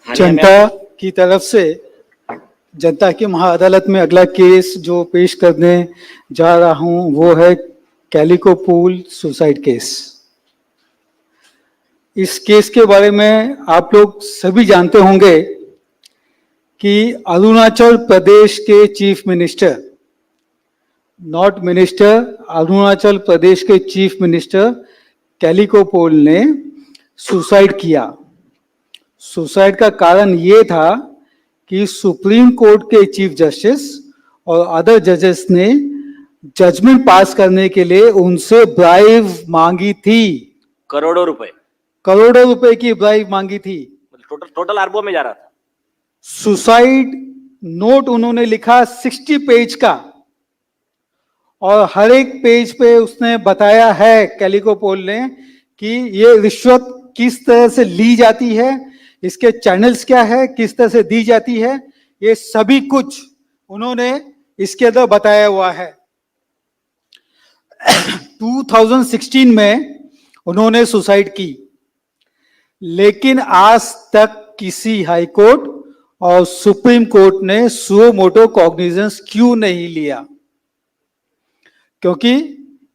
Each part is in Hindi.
जनता की तरफ से जनता की महाअदालत में अगला केस जो पेश करने जा रहा हूं वो है कैलिको पूल सुसाइड केस। इस केस के बारे में आप लोग सभी जानते होंगे कि अरुणाचल प्रदेश के chief minister, not minister, Arunachal Pradesh के चीफ मिनिस्टर कैलिको पूल ने सुसाइड किया। सुसाइड का कारण ये था कि सुप्रीम कोर्ट के चीफ जस्टिस और अदर जजेस ने जजमेंट पास करने के लिए उनसे ब्राइब मांगी थी। करोड़ों रुपए की ब्राइब मांगी थी। टोटल अरबों में जा रहा था। सुसाइड नोट उन्होंने लिखा 60 पेज का, और हर एक पेज पे उसने बताया है कैलिको पूल ने कि ये रिश्वत किस तरह से ली जाती है, इसके चैनल्स क्या है, किस तरह से दी जाती है, ये सभी कुछ उन्होंने इसके अंदर बताया हुआ है। 2016 में उन्होंने सुसाइड की, लेकिन आज तक किसी हाई कोर्ट और सुप्रीम कोर्ट ने सुओ मोटो कॉग्निजेंस क्यों नहीं लिया? क्योंकि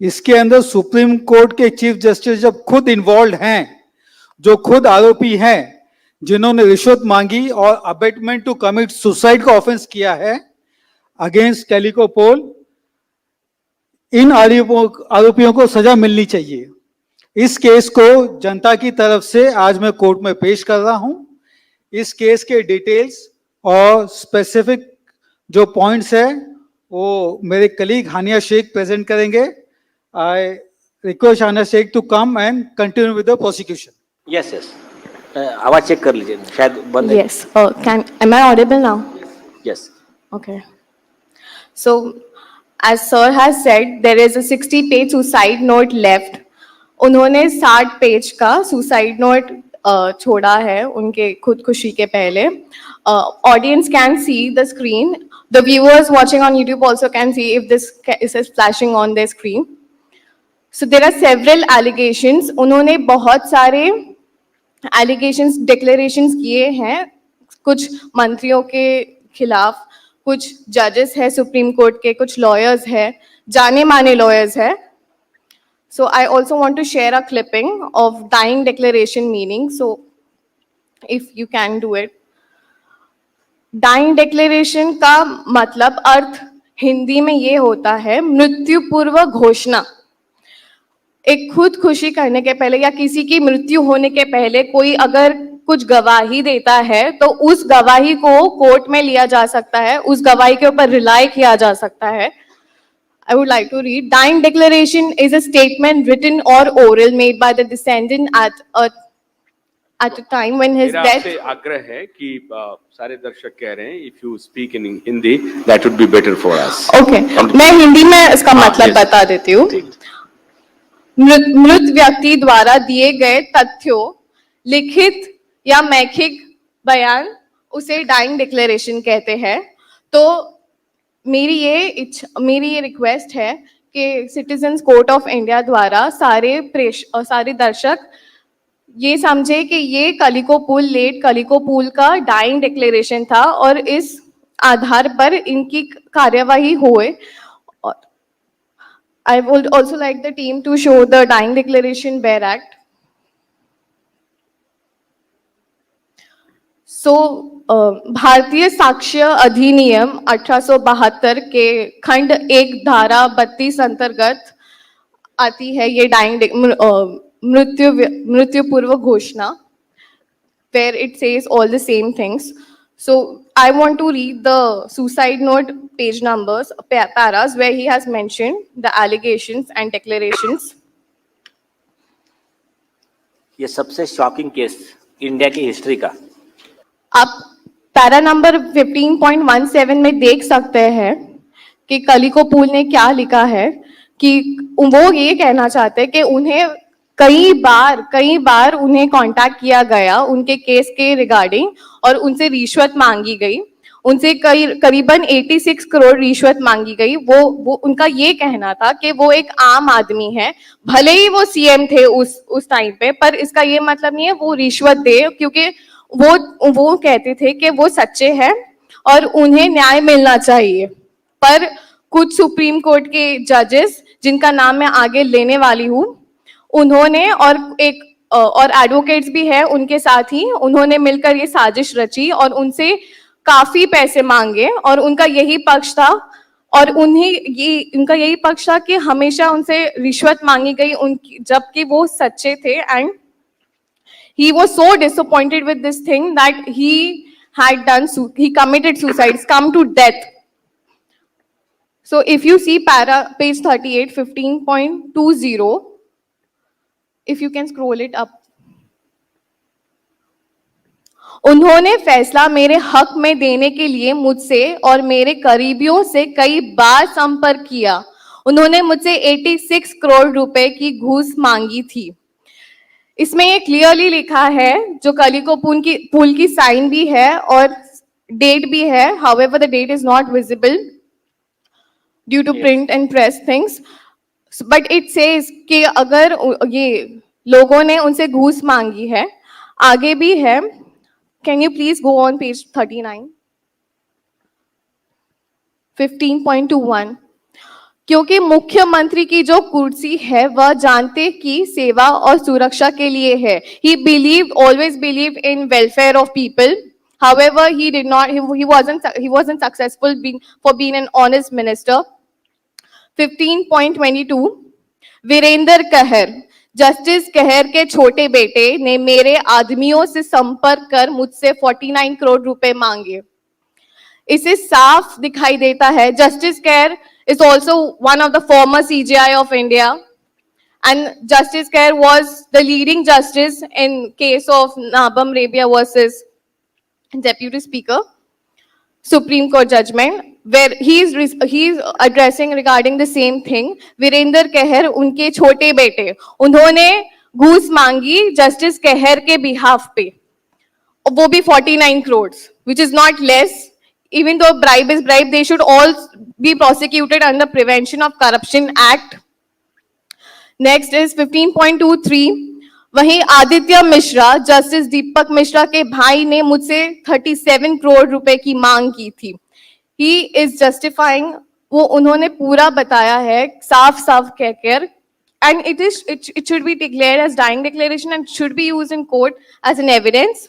इसके अंदर सुप्रीम कोर्ट के चीफ जस्टिस जब खुद इन्वॉल्व हैं, जो खुद आरोपी हैं, जिन्होंने रिश्वत मांगी और अबेटमेंट टू कमिट सुसाइड का ऑफेंस किया है अगेंस्ट कैलिको पूल, इन आरोपियों को सजा मिलनी चाहिए। इस केस को जनता की तरफ से आज मैं कोर्ट में पेश कर रहा हूं। इस केस के डिटेल्स और स्पेसिफिक जो पॉइंट्स है वो मेरे कलीग हानिया शेख प्रेजेंट करेंगे। I request Hania Sheikh to come and continue with the prosecution. Yes आवाज चेक कर लीजिए, शायद बंद है। Yes, am I audible now? Yes. Okay. So, as sir has said, there is a 60-page suicide note left. उन्होंने 60 पेज का सुसाइड नोट छोड़ा है उनके खुदकुशी के पहले। Audience can see the screen. The viewers watching on YouTube also can see if this is flashing on their screen. So there are several allegations. उन्होंने बहुत सारे allegations, declarations किए हैं, कुछ मंत्रियों के खिलाफ, कुछ जजेस है सुप्रीम कोर्ट के, कुछ लॉयर्स है, जाने माने लॉयर्स है। So I also want to share a clipping of dying declaration meaning. So if you can do it. Dying declaration का मतलब अर्थ हिंदी में ये होता है मृत्यु पूर्व घोषणा। एक खुदकुशी करने के पहले या किसी की मृत्यु होने के पहले कोई अगर कुछ गवाही देता है तो उस गवाही को कोर्ट में लिया जा सकता है, उस गवाही के ऊपर रिलाई किया जा सकता है। I would like to read. Dying declaration is a statement written or oral made by the decedent at a time when his मेरा death. आपसे आग्रह है कि सारे दर्शक कह रहे हैं if you speak in Hindi that would be better for us. Okay, मैं हिंदी में इसका मतलब बता देती हूँ। मृत व्यक्ति द्वारा दिए गए तथ्यों, लिखित या मौखिक बयान उसे डाइंग डिक्लेरेशन कहते हैं। तो मेरी ये रिक्वेस्ट है कि सिटीजन्स कोर्ट ऑफ इंडिया द्वारा सारे दर्शक ये समझे कि ये कैलिको पूल का डाइंग डिक्लेरेशन था और इस आधार पर इनकी कार्यवाही हुए। I would also like the team to show the dying declaration Bear Act. So, भारतीय साक्ष्य अधिनियम 1872 के खंड 1 धारा 32 अंतर्गत आती है ये डाइंग मृत्यु पूर्व घोषणा, where it says all the same things. So I want to read the suicide note page numbers, paras, where he has mentioned the allegations and declarations. ये सबसे शॉकिंग केस इंडिया की हिस्ट्री का। आप पैरा नंबर 15.17 में देख सकते हैं कि कैलिको पूल ने क्या लिखा है कि वो ये कहना चाहते हैं कि उन्हें कई बार उन्हें कांटेक्ट किया गया उनके केस के रिगार्डिंग और उनसे रिश्वत मांगी गई उनसे करीबन 86 करोड़ रिश्वत मांगी गई। वो उनका ये कहना था कि वो एक आम आदमी है, भले ही वो सीएम थे उस टाइम पे, पर इसका ये मतलब नहीं है वो रिश्वत दे, क्योंकि वो कहते थे कि वो सच्चे हैं और उन्हें न्याय मिलना चाहिए। पर कुछ सुप्रीम कोर्ट के जजेस, जिनका नाम मैं आगे लेने वाली हूँ, उन्होंने और एडवोकेट्स भी है उनके साथ ही, उन्होंने मिलकर ये साजिश रची और उनसे काफी पैसे मांगे। और उनका यही पक्ष था, और उनका यही पक्ष था कि हमेशा उनसे रिश्वत मांगी गई, उनकी, जबकि वो सच्चे थे। And he was so disappointed with this thing that he committed suicide, come to death. So if you see page 38, 15.20, if you can scroll it up. उन्होंने फैसला मेरे हक में देने के लिए मुझसे और मेरे करीबियों से कई बार संपर्क किया। उन्होंने मुझसे 86 करोड़ रुपए की घूस मांगी थी। इसमें ये क्लियरली लिखा है, जो कलिको पुल की साइन भी है और डेट भी है। However the date is not visible due to print and press things, but it says कि अगर ये लोगों ने उनसे घूस मांगी है। आगे भी है, can you please go on page 39, 15.21। क्योंकि मुख्यमंत्री की जो कुर्सी है वह जानते की सेवा और सुरक्षा के लिए है। He always believed in welfare of people. However, he wasn't successful for being an honest minister. 15.22, Virendra कहर, जस्टिस कहर के छोटे बेटे ने मेरे आदमियों से संपर्क कर मुझसे 49 करोड़ रुपए मांगे। इसे साफ दिखाई देता है जस्टिस कहर is also one of the former CJI of India, and Justice Kaur was the leading justice in case of Nabam Rabia versus Deputy Speaker, Supreme Court judgment, where he is addressing regarding the same thing. Virendra कहर उनके छोटे बेटे, उन्होंने घूस मांगी जस्टिस कहर के बिहाफ पे, वो भी 49 crores, which is not less. Even though bribe is bribe, they should all be prosecuted under Prevention of Corruption Act. Next is 15.23, वहीं आदित्य मिश्रा, जस्टिस दीपक मिश्रा के भाई ने मुझसे 37 करोड़ रुपए की मांग की थी। He is justifying, वो उन्होंने पूरा बताया है साफ साफ कहकर, and it should be declared as dying declaration and should be used in court as an evidence.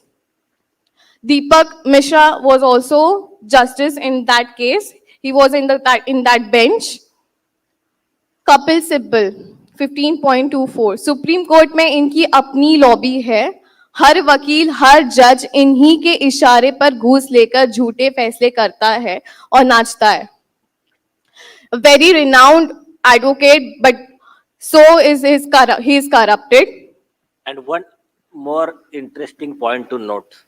Deepak Mishra was also justice in that case. He was in that bench. Kapil Sibal, 15.24, supreme court में इनकी अपनी लॉबी है। हर वकील, हर जज इन्हीं के इशारे पर घूस लेकर झूठे फैसले करता है और नाचता है। Very renowned advocate, but so is he is corrupted. And one more interesting point to note.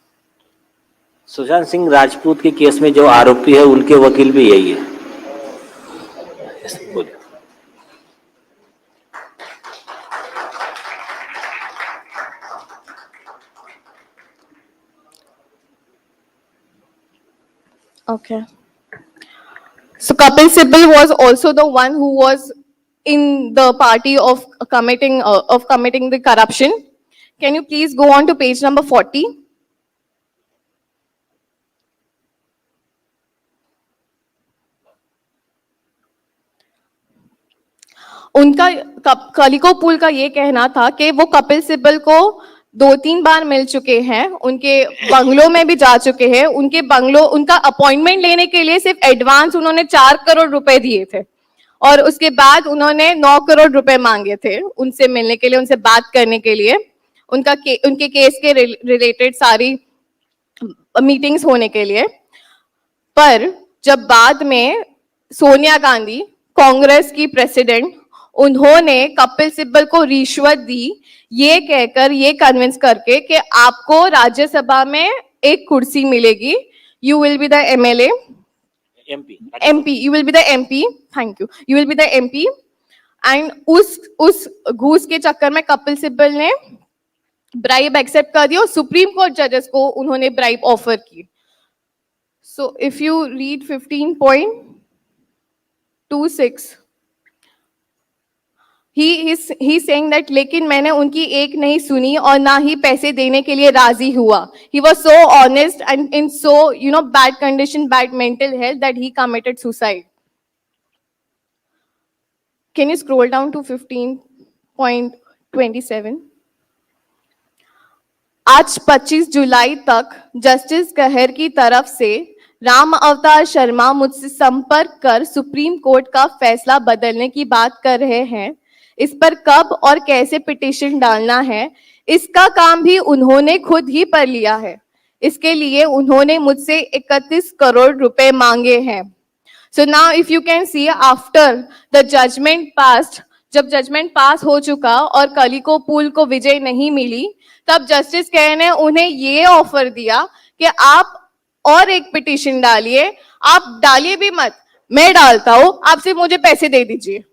Sushant Singh Rajput के केस में जो आरोपी है उनके वकील भी यही है। बोलिए। Okay. So Kapil Sibal was also the one who was in the party of committing the corruption. Can you please go on to page number 40? उनका कलिको पुल का ये कहना था कि वो कपिल सिब्बल को 2-3 बार मिल चुके हैं, उनके बंगलों में भी जा चुके हैं। उनका अपॉइंटमेंट लेने के लिए सिर्फ एडवांस उन्होंने 4 करोड़ रुपए दिए थे और उसके बाद उन्होंने 9 करोड़ रुपए मांगे थे उनसे मिलने के लिए, उनसे बात करने के लिए, उनके केस के रिलेटेड सारी मीटिंग्स होने के लिए। पर जब बाद में सोनिया गांधी, कांग्रेस की प्रेसिडेंट, उन्होंने कपिल सिब्बल को रिश्वत दी, ये कहकर, ये कन्विंस करके कि आपको राज्यसभा में एक कुर्सी मिलेगी, you will be the MLA, MP, you will be the MP, thank you, you will be the MP. And उस घूस के चक्कर में कपिल सिब्बल ने ब्राइब एक्सेप्ट कर दिया और सुप्रीम कोर्ट जजेस को उन्होंने ब्राइब ऑफर की। So if you read 15.26, he's saying that लेकिन मैंने उनकी एक नहीं सुनी और ना ही पैसे देने के लिए राजी हुआ. He was so honest and in so bad condition, bad mental health that he committed suicide. Can you scroll down to 15.27? आज 25 जुलाई तक जस्टिस कहर की तरफ से राम अवतार शर्मा मुझसे संपर्क कर सुप्रीम कोर्ट का फैसला बदलने की बात कर रहे हैं. इस पर कब और कैसे पिटीशन डालना है, इसका काम भी उन्होंने खुद ही पर लिया है. इसके लिए उन्होंने मुझसे 31 करोड़ रुपए मांगे हैं. So now if you can see after the judgment passed, जब जजमेंट पास हो चुका और कलिको पुल को विजय नहीं मिली, तब जस्टिस केर ने उन्हें ये ऑफर दिया कि आप और एक पिटीशन डालिए. आप डालिए भी मत, मैं डालता हूं, आप सिर्फ मुझे पैसे दे दीजिए.